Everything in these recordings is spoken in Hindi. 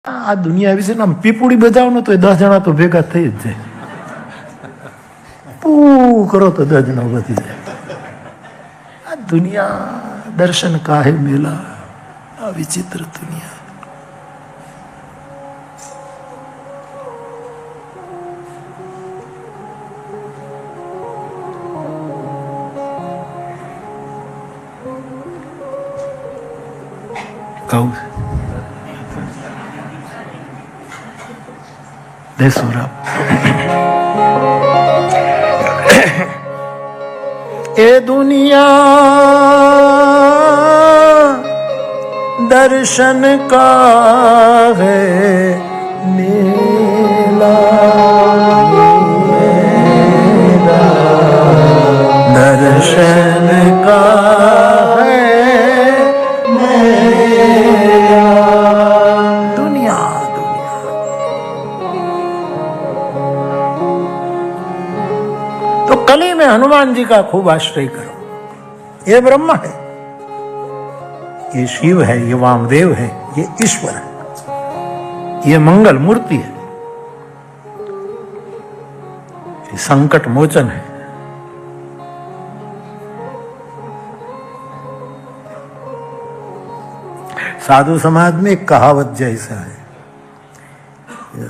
આ દુનિયા વિશે આમ પીપુડી બજાવો તો 10 જણા તો ભેગા થઈ જ જાય. પૂ કરો તો 10 જણા વધી જાય. આ દુનિયા દર્શન કાહે મેલા, આ વિચિત્ર દુનિયા. કહું દેસુરા એ દુનિયા દર્શન કા હૈ મેલા, દર્શન કા હૈ મેલા. દુનિયા तो कली में हनुमान जी का खूब आश्रय करो. ये ब्रह्म है, ये शिव है, ये वामदेव है, ये ईश्वर है, ये मंगल मूर्ति है, ये संकट मोचन है. साधु समाज में एक कहावत जैसा है.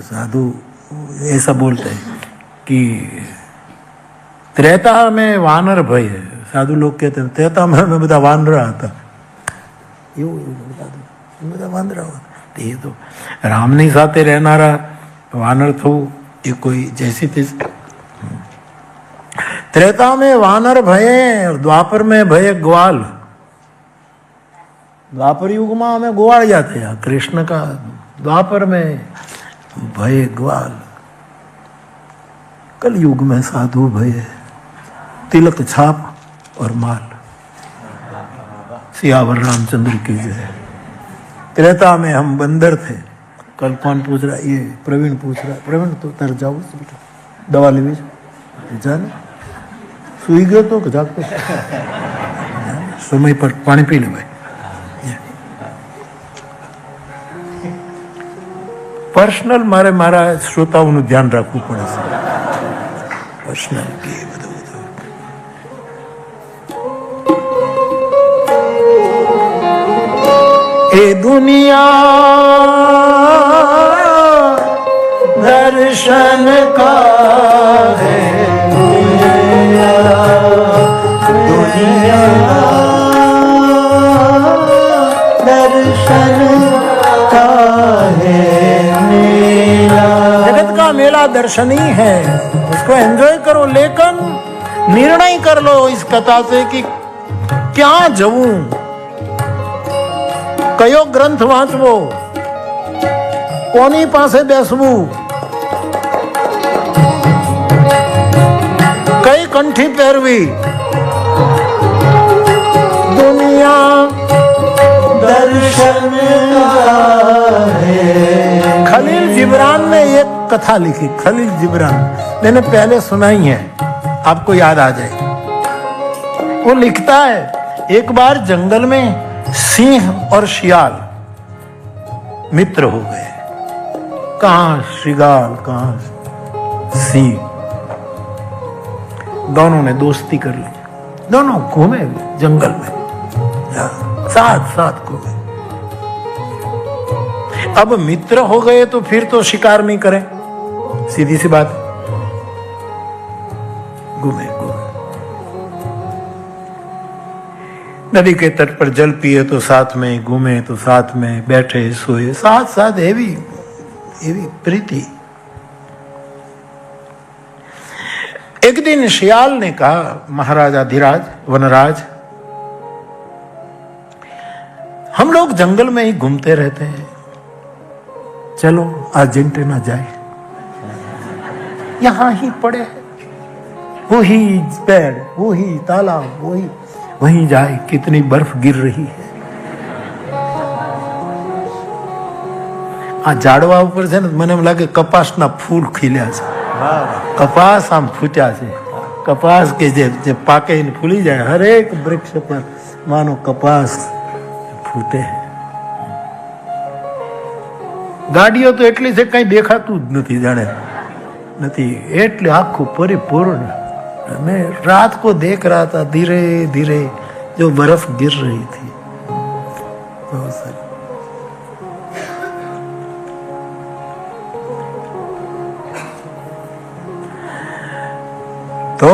साधु ऐसा बोलते हैं कि त्रेता में वानर भय है. साधु लोग कहते हैं त्रेता में બધા વાનરા હતા. એવું બધા વાનરા હતા. એ તો રામની સાથે રહેનારા વાનર થવું એ કોઈ जैसी थी. त्रेता में वानर भय, द्वापर में भय ग्वाल. द्वापर युग में हमें ग्वालिया थे. कृष्ण का द्वापर में भय ग्वाल, कल युग में साधु भय, तिलक छाप और माल. सियावर रामचंद्र की जय. त्रेता में हम बंदर थे. कल कौन पूछ रहा? ये प्रवीण पूछ रहा. प्रवीण तो तर जाओ बेटा, दवा लेवी जाने. सुई गयो तो जागते समय पर पानी पी ले भाई. पर्सनल મારા શ્રોતાઓનું ધ્યાન રાખવું પડે છે. પર્સનલ કે ये दुनिया दर्शन का है, दुनिया दर्शन का है मेला. जगत का मेला दर्शनीय है, उसको एंजॉय करो. लेकिन निर्णय कर लो इस कथा से कि क्या जऊं, कयो ग्रंथ वांचवो, कोनी पासे बेसवू, कई कंठी पहरवी. दुनिया दर्शन है. खलील जिब्रान ने एक कथा लिखी. खलील जिब्रान मैंने पहले सुनाई है, आपको याद आ जाए. वो लिखता है एक बार जंगल में सिंह और शियाल मित्र हो गए. कहां शिगाल, कहां सिंह. दोनों ने दोस्ती कर ली. दोनों घूमे जंगल में, साथ साथ घूमे. अब मित्र हो गए तो फिर तो शिकार नहीं करें, सीधी सी बात. घूमे नदी के तट पर जल पिए तो साथ में, घूमे तो साथ में, बैठे सोए साथ साथ. एवी प्रीति. एक दिन शियाल ने कहा, महाराज अधिराज वनराज, हम लोग जंगल में ही घूमते रहते हैं, चलो अर्जेंटीना जाए. यहां ही पड़े हैं, वही पेड़, वही तालाब, वहीं जाए. कितनी बर्फ गिर रही है. आ झाड़वा ऊपर છે ને, મને એમ લાગે કપાસના ફૂલ ખીલ્યા છે. કપાસ આમ ફૂટ્યા છે. કપાસ કે જે પાકે ને ફૂલી જાય, હરેક વૃક્ષ પર मानो कपास फूटे हैं। ગાડીઓ તો એટલી છે કઈ દેખાતું જ નથી, જાણે નથી, એટલે આખું પરિપૂર્ણ। मैं रात को देख रहा था, धीरे धीरे जो बर्फ गिर रही थी, बहुत सारी। तो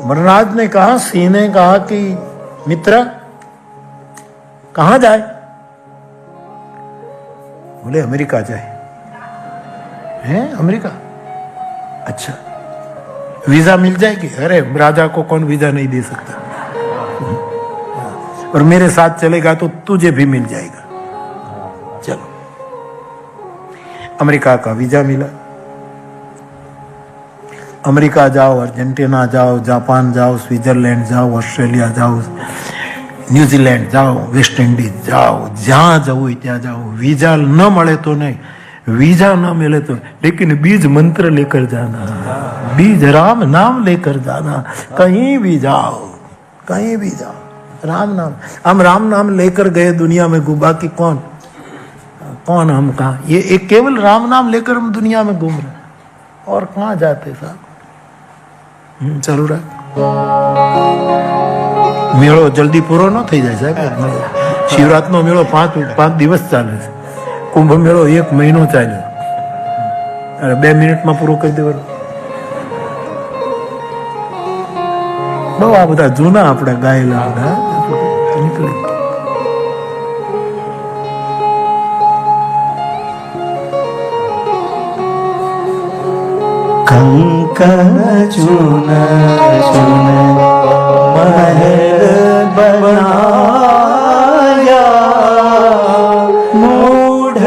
मरनाज ने कहा, सिंह ने कहा कि मित्र कहां जाए? बोले अमेरिका जाए। हैं अमेरिका? अच्छा, वीजा मिल जाएगी? अरे राजा को कौन वीजा नहीं दे सकता, और मेरे साथ चलेगा तो तुझे भी मिल जाएगा। चलो, अमेरिका का वीजा मिला। अमेरिका जाओ, अर्जेंटीना जाओ, जापान जाओ, स्विट्जरलैंड जाओ, ऑस्ट्रेलिया जाओ, न्यूजीलैंड जाओ, वेस्ट इंडीज जाओ, जहां जाओ ત્યાં जाओ। वीजा न મળે तो नहीं, वीजा न मिले तो, लेकिन बीज मंत्र लेकर जाना, बीज राम नाम लेकर जाना। कहीं भी जाओ, कहीं भी जाओ, राम नाम। हम राम नाम लेकर गए दुनिया में, बाकी कौन कौन हम कहा? ये एक केवल राम नाम लेकर हम दुनिया में घूम रहे, और कहाँ जाते साहब? ચાલુ રાખ। મેળો જલ્દી પૂરો ન થઈ જાય સાહેબ। શિવરાતનો મેળો 5 દિવસ ચાલે છે, કુંભ મેળો 1 મહિનો ચાલે। અરે 2 મિનિટમાં પૂરો કરી દેવાનો। બહુ આ બધા જૂના આપણે ગાયેલા નીકળી। कंकण चुन चुन महल बनाया, मूढ़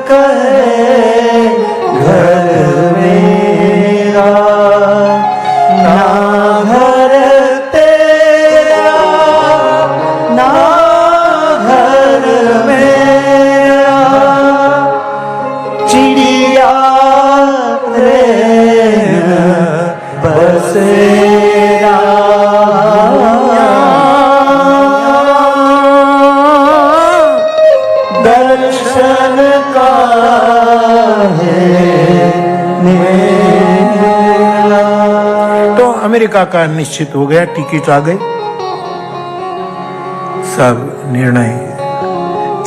कहे घर मेरा, ना घर तेरा, ना घर मेरा। चिड़िया रे बसेरा, दर्शन का है मेरा। तो अमेरिका का निश्चित हो गया, टिकट आ गई, सब निर्णय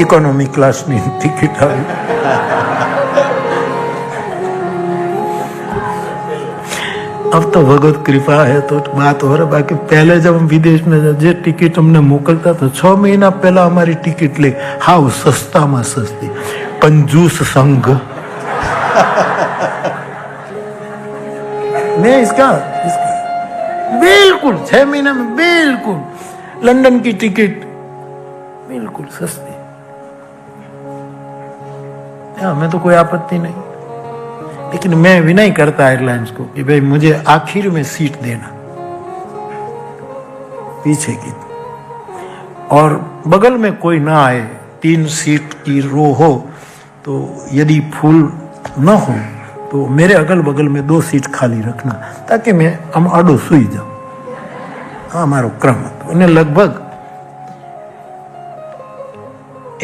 इकोनॉमी क्लास में टिकट आ गई। अब तो भगवत कृपा है तो बात हो रहा। बाकी पहले जब हम विदेश में जे टिकट हमने मोकलता तो 6 महीना पहला हमारी टिकट ले, हाउ सस्ता में सस्ती, कंजूस संघ। मैं इसका बिल्कुल 6 महीने में बिल्कुल लंदन की टिकट बिल्कुल सस्ती। हमें तो कोई आपत्ति नहीं, लेकिन मैं विनय करता एयरलाइंस को कि भाई मुझे आखिर में सीट देना, पीछे की, और बगल में कोई ना आए। 3 सीट की रो हो तो यदि फुल न हो तो मेरे अगल बगल में 2 सीट खाली रखना, ताकि मैं हम आडो सुई जाऊं। हाँ, हमारो क्रम હતો અને લગભગ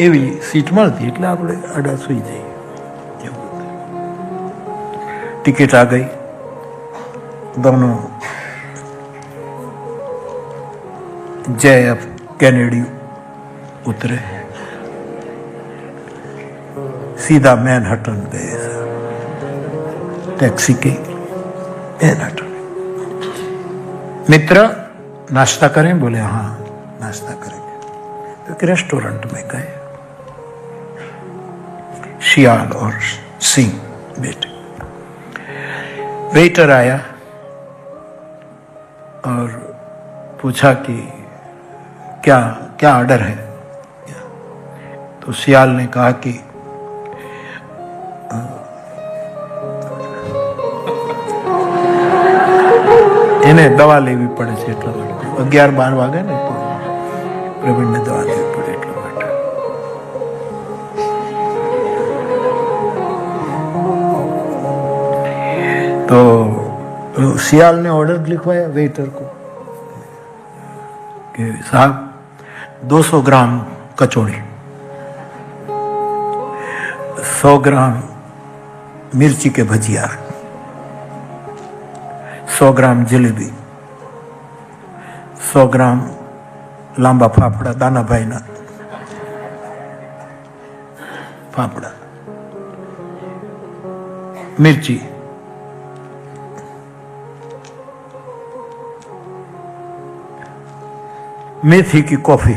એવી सीट મળતી, એટલે આપણે આડા સુઈ જઈએ। टिकट आ गई, दोनों JF कैनेडी उतरे, सीधा मैनहट्टन गए। टैक्सी की मैनहट्टन। मित्र नाश्ता करें? बोले हाँ नाश्ता करेंगे। तो एक रेस्टोरेंट में गए, शियाल और सिंह बेटे। वेटर आया और पूछा कि क्या क्या ऑर्डर है? तो सियाल ने कहा कि इन्हें दवा लेवी पड़े છે એટલા માટે 11-12 વાગે ને તો પ્રવીણને દવા લેવી પડે એટલા માટે। तो सियाल ने ऑर्डर लिखवाया वेटर को कि साहब 200 ग्राम कचौड़ी, 100 ग्राम मिर्ची के भजिया, 100 ग्राम जलेबी, 100 ग्राम लांबा फाफड़ा, दाना भाई ना फाफड़ा, मिर्ची, मेथी की कॉफी,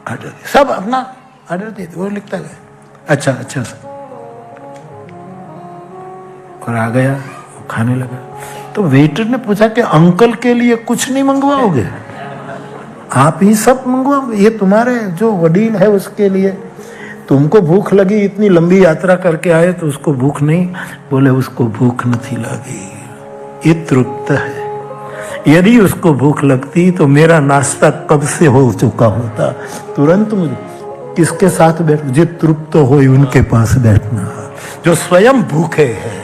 ऑर्डर सब अपना ऑर्डर दे, वो लिखता गया अच्छा अच्छा सर, और आ गया खाने लगा। तो वेटर ने पूछा कि अंकल के लिए कुछ नहीं मंगवाओगे? आप ही सब मंगवाओगे? ये तुम्हारे जो वडील है उसके लिए, तुमको भूख लगी, इतनी लंबी यात्रा करके आए तो उसको भूख नहीं? बोले उसको भूख नहीं लगी, ये तृप्त है। यदि उसको भूख लगती तो मेरा नाश्ता कब से हो चुका होता। तुरंत मुझे किसके साथ बैठ, जो तृप्त हो उनके पास बैठना, जो स्वयं भूखे हैं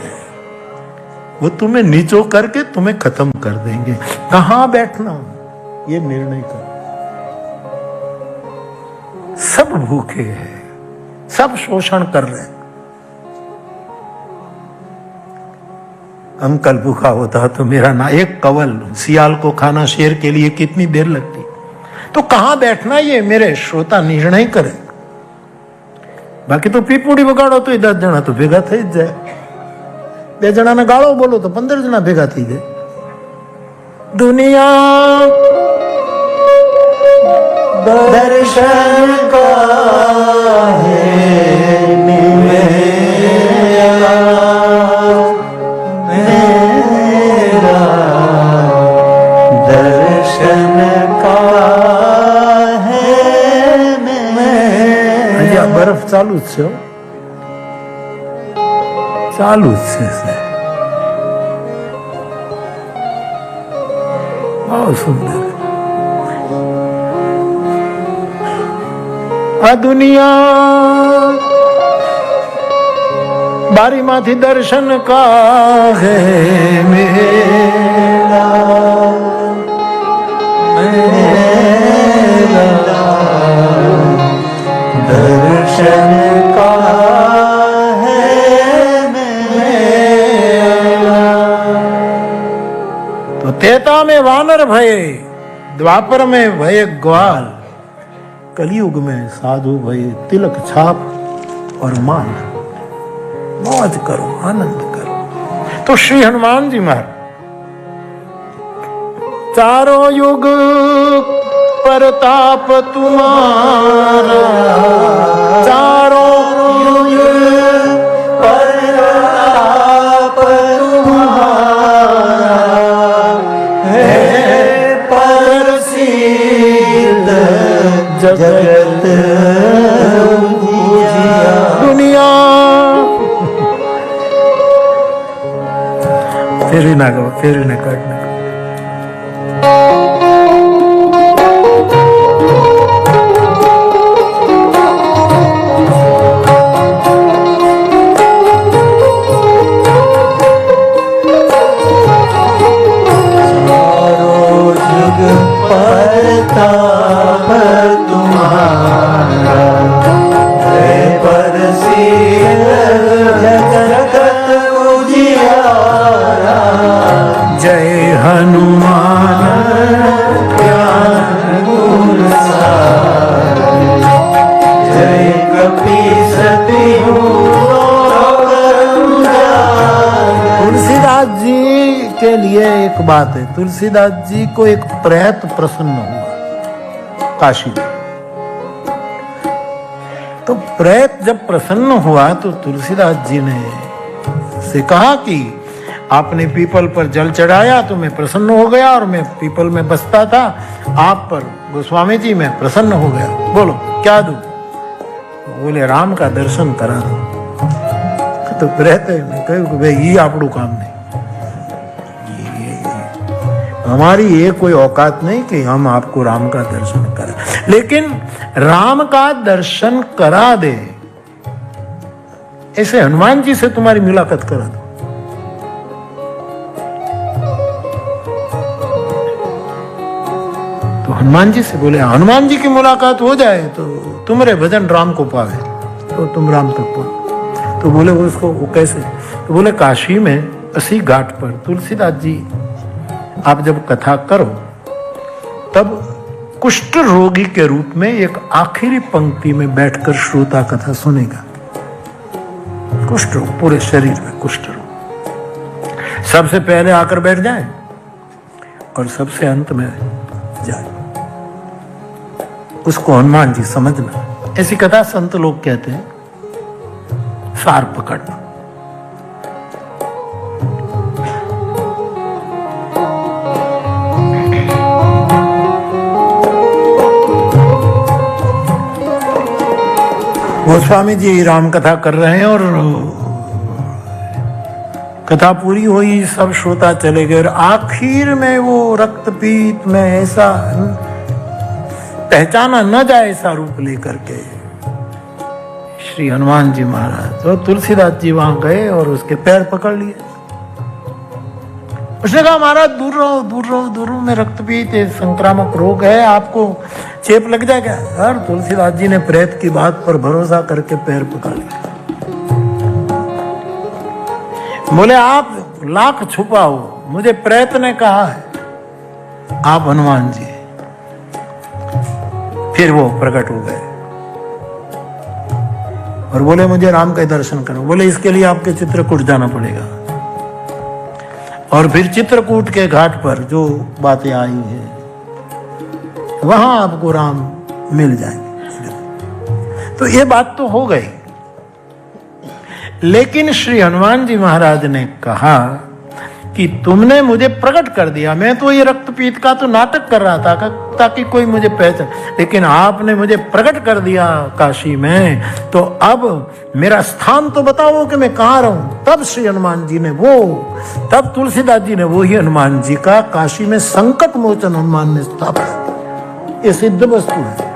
वो तुम्हें नीचो करके तुम्हें खत्म कर देंगे। कहां बैठना ये निर्णय कर। सब भूखे हैं, सब शोषण कर रहे हैं। अंकल भूखा होता तो मेरा ना, एक कवल सियाल को खाना शेर के लिए कितनी देर लगती। तो कहां बैठना ये मेरे श्रोता निर्णय करे। बाकी तो पीपूड़ी बगाड़ो तो 10 जणा तो भेगा થઈ જ જાય, 2 જણાને ગાળો બોલો તો 15 જણા ભેગા થઈ જાય। दुनिया दर्शन का है मेरा, मेरा दर्शन का है मेरा। बर्फ चालू જ છે, चालू જ છે। बहुत सुंदर। आ दुनिया बारी माथी दर्शन का है मेरा, मेरा दर्शन का है मेरा। तो तेता में वानर भये, द्वापर में भये ग्वाल, कलयुग में साधु भये तिलक छाप और मान। मौज करो, आनंद करो। तो श्री हनुमान जी महाराज चारों युग प्रताप तुम्हारा, चारों युग प्रताप तुम्हारा है प्रसिद्ध जगत दुनिया। फेरी ना करो, फेरी ना काटना। प्रताप तुम्हारा है प्रसिद्ध जगत उजियारा। जय हनुमान ज्ञान गुण सागर, जय कपीसति तुलसीदास जी के लिए एक बात है। तुलसीदास जी को एक प्रेत प्रसन्न हुआ काशी में। तो प्रेत जब प्रसन्न हुआ तो तुलसीदास जी ने से कहा कि आपने पीपल पर जल चढ़ाया तो मैं प्रसन्न हो गया, और मैं पीपल में बसता था, आप पर गोस्वामी जी मैं प्रसन्न हो गया। बोलो क्या दूं? बोले राम का दर्शन करा दो। तो प्रेत ने कहा कि भाई ये आपड़ू काम नहीं, हमारी ये कोई औकात नहीं कि हम आपको राम का दर्शन करें, लेकिन राम का दर्शन करा दे ऐसे हनुमान जी से तुम्हारी मुलाकात करा दो। तो हनुमान जी से बोले हनुमान जी की मुलाकात हो जाए तो तुम्हारे भजन राम को पावे। तो तुम राम तक पहुंच। तो बोले उसको वो कैसे? तो बोले काशी में इसी घाट पर तुलसीदास जी आप जब कथा करो तब कुष्ठ रोगी के रूप में एक आखिरी पंक्ति में बैठकर श्रोता कथा सुनेगा। कुष्ठ रोग, पूरे शरीर में कुष्ठ रोग, सबसे पहले आकर बैठ जाए और सबसे अंत में जाए। उसको हनुमान जी समझना। ऐसी कथा संत लोग कहते हैं, सार पकड़ना। गोस्वामी जी राम कथा कर रहे हैं और कथा पूरी हुई, सब श्रोता चले गए और आखिर में वो रक्तपीत में ऐसा पहचाना न जाए ऐसा रूप लेकर के श्री हनुमान जी महाराज तो तुलसीदास जी वहां गए और उसके पैर पकड़ लिए। उसने कहा महाराज दूर रहो, दूर रहो, दूर रहो, में रक्तपीत संक्रामक रोग है, आपको चेप लग जाएगा। यार तुलसीदास जी ने प्रेत की बात पर भरोसा करके पैर पकड़ लिया। बोले आप लाख छुपाओ, मुझे प्रेत ने कहा है आप हनुमान जी। फिर वो प्रकट हो गए और बोले मुझे राम का दर्शन करो। बोले इसके लिए आपके चित्रकूट जाना पड़ेगा। और फिर चित्रकूट के घाट पर जो बातें आई है वहां आपको राम मिल जाएंगे। तो ये बात तो हो गई, लेकिन श्री हनुमान जी महाराज ने कहा कि तुमने मुझे प्रकट कर दिया। मैं तो ये रक्तपीत का तो नाटक कर रहा था ताकि कोई मुझे पहचान, लेकिन आपने मुझे प्रकट कर दिया काशी में, तो अब मेरा स्थान तो बताओ कि मैं कहाँ रहूं। तब श्री हनुमान जी ने तब तुलसीदास जी ने वही हनुमान जी का काशी में संकट मोचन हनुमान ने स्थापना। ये सिद्ध वस्तु है।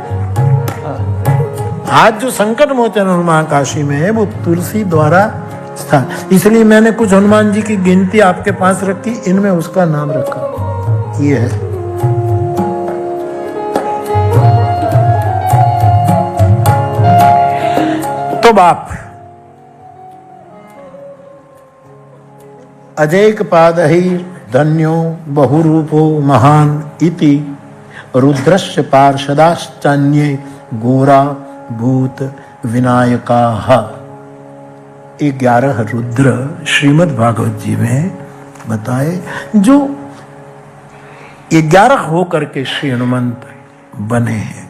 आज जो संकट मोचन हनुमान काशी में है वो तुलसी द्वारा स्थान। इसलिए मैंने कुछ हनुमान जी की गिनती आपके पास रखी, इनमें उसका नाम रखा। ये है तो बाप अजैक पादहि धन्यो बहुरूपो महान इति रुद्रस्य पार्षदाश्चान्ये गोरा भूत विनायकाः। 11 रुद्र श्रीमद् भागवत जी में बताए, जो 11 होकर के श्री हनुमंत बने हैं।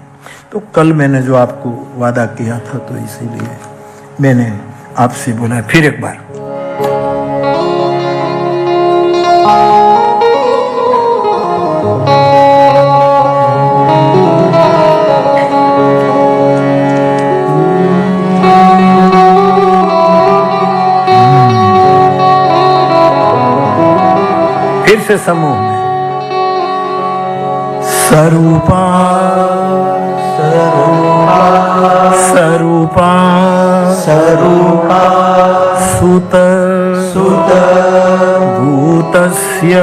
तो कल मैंने जो आपको वादा किया था, तो इसीलिए मैंने आपसे बोला फिर एक बार। फिर से समूह में स्वरूपा स्वरूपा स्वरूपा सुत सुत भूतस्य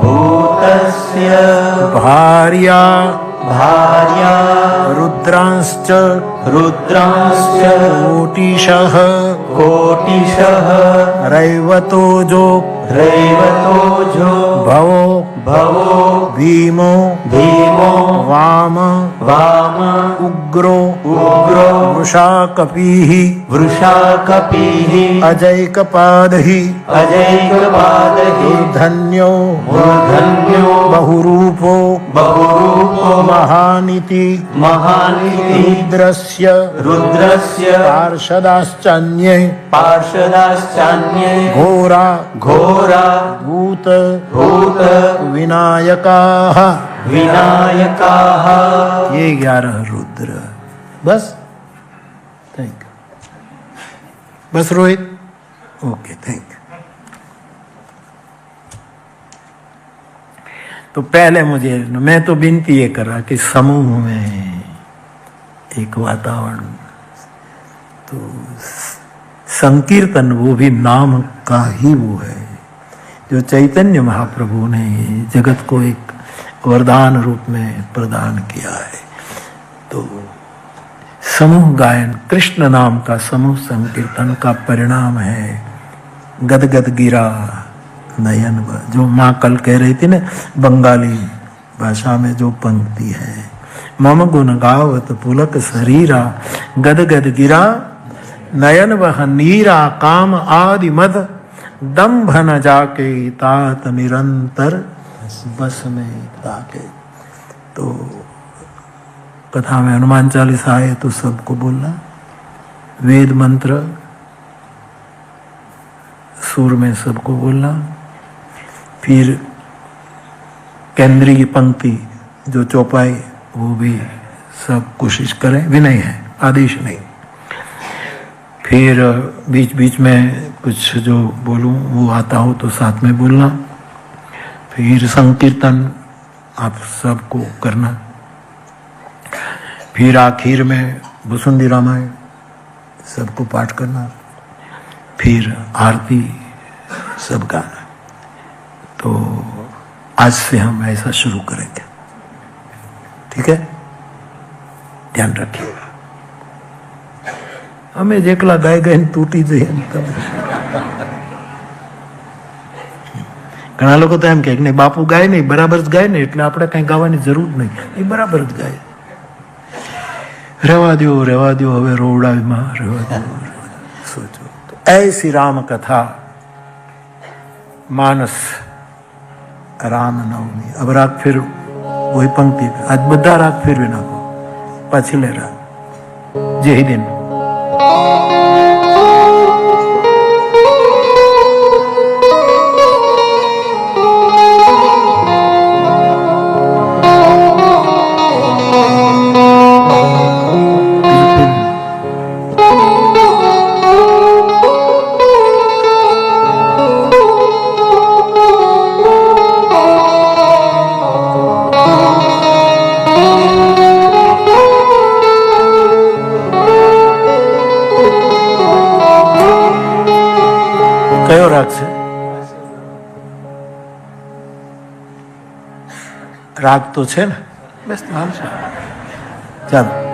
भूतस्य भार्या भार्या रुद्रांश्च रुद्रांश्च कोटिशः कोटिशः रैवतोजो रैवतोजो भवो भवो भीमो भीमो वाम वाम उग्रो उग्रो वृषाकपिः वृषाकपिः अजैकपादहि अजैकपादहि धन्यो धन्यो बहुरूपो बहुरूपो महानिति महानिति रुद्रस्य रुद्रस्य पार्षदाश्चान्ये पार्षदाश्चान्ये घोरा घोरा भूत भूत विनायकाः विनायकाः। ये 11 रुद्र। बस थैंक यू। बस रोहित, ओके थैंक यू। तो पहले मैं तो विनती ये कर रहा कि समूह में एक वातावरण, तो संकीर्तन वो भी नाम का ही वो है जो चैतन्य महाप्रभु ने जगत को एक वरदान रूप में प्रदान किया है। तो समूह गायन कृष्ण नाम का समूह संकीर्तन का परिणाम है गदगद गिरा नयन। जो माँ कल कह रही थी ना, बंगाली भाषा में जो पंक्ति है, मम गुण गावत पुलक शरीरा गदगद गिरा नयन वह नीरा काम आदि मद दम्भ न जाके तात निरंतर बस में ताके। तो कथा में हनुमान चालीसा आए तो सबको बोलना, वेद मंत्र सुर में सबको बोलना, फिर केंद्रीय पंक्ति जो चौपाई वो भी सब कोशिश करें, विनय है आदेश नहीं। फिर बीच बीच में कुछ जो बोलूं वो आता हो तो साथ में बोलना। फिर संकीर्तन आप सबको करना। फिर आखिर में भुसुंडी रामायण सबको पाठ करना। फिर आरती सब गाना। तो आज से हम ऐसा शुरू करेंगे, ठीक है? ध्यान रखिएगा। हमें जेकला गाय गए तूटी जाए घણા લોકો તો એમ કહે નહીં બાપુ ગાય નહીં, બરાબર જ ગાય ને એટલે આપણે કઈ ગાવાની જરૂર નહીં, એ બરાબર જ ગાય। રહેવા દો હવે રોવડામાં રહેવા દો। सोचो तो ऐसी राम कथा मानस राम नवमी। अब राग फिर वही पंक्ति, आज बधा राग फिर भी नाखो, पाछले राग जय दिन। कयो राग से? राग तो छे ने, बस नाम से। चलो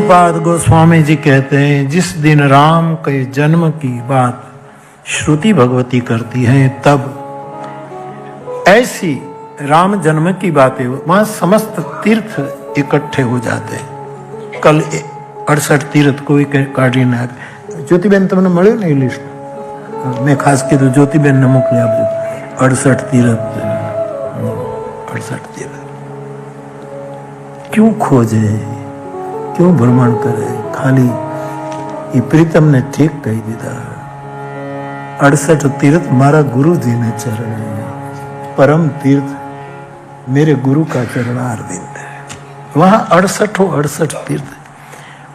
पूज्यपाद गोस्वामी जी कहते हैं, जिस दिन राम के जन्म की बात श्रुति भगवती करती है, तब ऐसी राम जन्म की बातें वहां समस्त तीर्थ इकट्ठे हो जाते हैं। कल 68 तीर्थ कोई काढ़ीને ज्योतिबेन તમને મળ્યો ને લિસ્ટ? મેં ખાસ કીધું જ્યોતિબેનને મોકલી આપજો 68 तीर्थ। 68 तीर्थ क्यों खोजे, क्यों भ्रमण करे? खाली ये प्रीतम ने ठीक कही दीदा, 68 तीर्थ मारा गुरु जी ने चरण है, परम तीर्थ मेरे गुरु का चरणारविंद है। वहां 68 तीर्थ,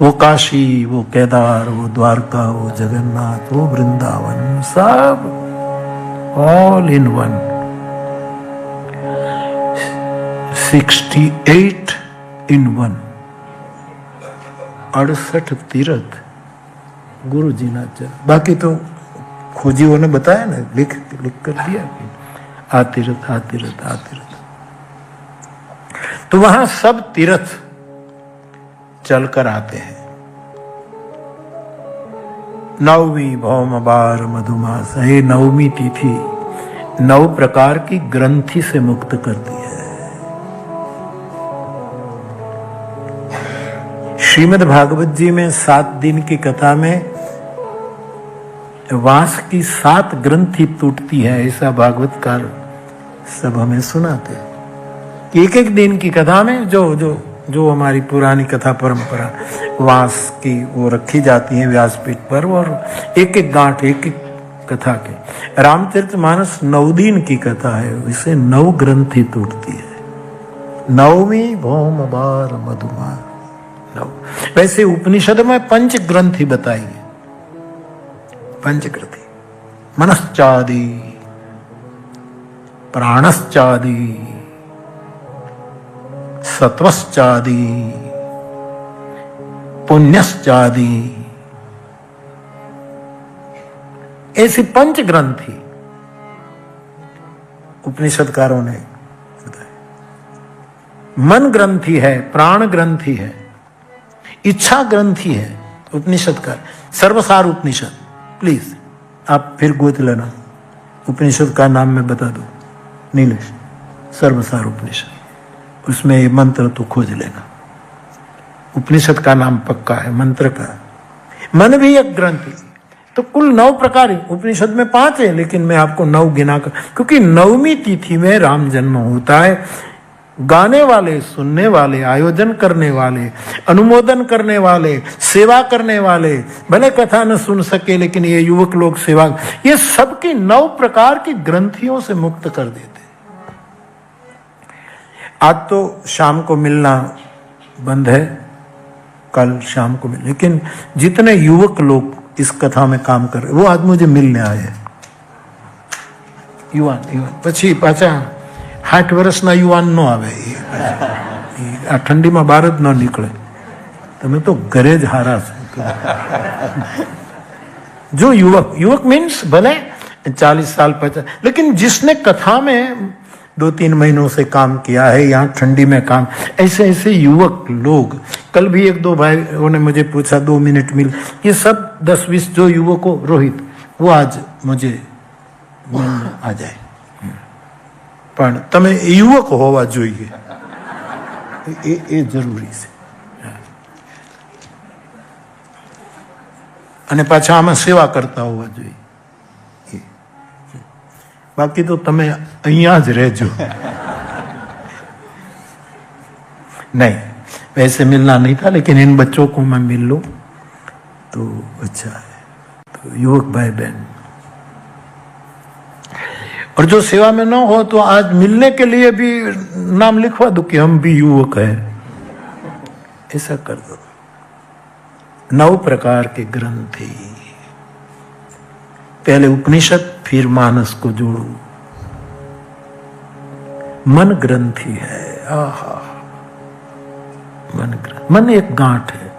वो काशी, वो केदार, वो द्वारका, वो जगन्नाथ, वो वृंदावन, सब all in one. 68 in one, 68 तीर्थ गुरु जी ना चल। बाकी तो खोजियों ने बताया ना, लिख कर दिया कि आ तीर्थ, आ तीर्थ, आ तीर्थ। तो वहां सब तीर्थ चलकर आते हैं। नवमी भौम बार मधुमास, ये नवमी तिथि 9 प्रकार की ग्रंथि से मुक्त करती है। श्रीमद् भागवत जी में 7 दिन की कथा में वास की 7 ग्रंथि टूटती है, ऐसा भागवतकार सब हमें सुनाते हैं। एक दिन की कथा में जो हमारी पुरानी कथा परंपरा वास की वो रखी जाती है व्यासपीठ पर, और एक गांठ एक कथा के। रामचरितमानस 9 दिन की कथा है, इसे 9 ग्रंथि टूटती है। नवमी भौम बार मधुमार 9। वैसे उपनिषद में 5 ग्रंथि बताई है। 5 ग्रंथि, मनश्चादि, प्राणश्चादि, सत्वश्चादि, पुण्यश्चादि, ऐसी 5 ग्रंथि उपनिषदकारों ने बताया। मन ग्रंथि है, प्राण ग्रंथि है, इच्छा ग्रंथि है उपनिषद का। सर्वसार उपनिषद, प्लीज आप फिर गोद लेना, उपनिषद का नाम मैं बता दूं, नीलेश, सर्वसार उपनिषद, उसमें ये मंत्र तो खोज लेना। उपनिषद का नाम पक्का है, मंत्र का। मन भी एक ग्रंथि। तो कुल 9 प्रकार, उपनिषद में 5 है, लेकिन मैं आपको 9 गिना कर, क्योंकि 9वीं तिथि में राम जन्म होता है। गाने वाले, सुनने वाले, आयोजन करने वाले, अनुमोदन करने वाले, सेवा करने वाले, भले कथा न सुन सके लेकिन ये युवक लोग सेवा, ये सबकी 9 प्रकार की ग्रंथियों से मुक्त कर देते। आज तो शाम को मिलना बंद है, कल शाम को मिल, लेकिन जितने युवक लोग इस कथा में काम कर रहे वो आज मुझे मिलने आए हैं। युवान પછી પાછા 60 વર્ષના યુવાન નો આવે, આ ઠંડીમાં બહાર જ ન નીકળે। તમે તો ઘરે જ હારા છો। जो युवक मीन्स भले 40 साल 50, लेकिन जिसने कथा में 2-3 महीनों से काम किया है, यहाँ ठंडी में काम, ऐसे युवक लोग। कल भी 1-2 भाइयों ने मुझे पूछा 2 मिनट मिल, ये सब 10-20 जो युवकों, रोहित वो आज मुझे मिलने आ जाए। પણ તમે યુવક હોવા જોઈએ, એ જરૂરી છે। અને પાછા આમાં સેવા કરતા હોવા જોઈએ। બાકી તો તમે અહીંયા જ રહેજો। नहीं, वैसे मिलना नहीं था, लेकिन इन बच्चों को मैं मिल लूं तो अच्छा है। तो युवक भाई बहन, और जो सेवा में ना हो तो आज मिलने के लिए भी नाम लिखवा दो कि हम भी युवक है, ऐसा कर दो। 9 प्रकार के ग्रंथि, पहले उपनिषद फिर मानस को जोड़ो। मन ग्रंथि है, आहा, मन एक गांठ है।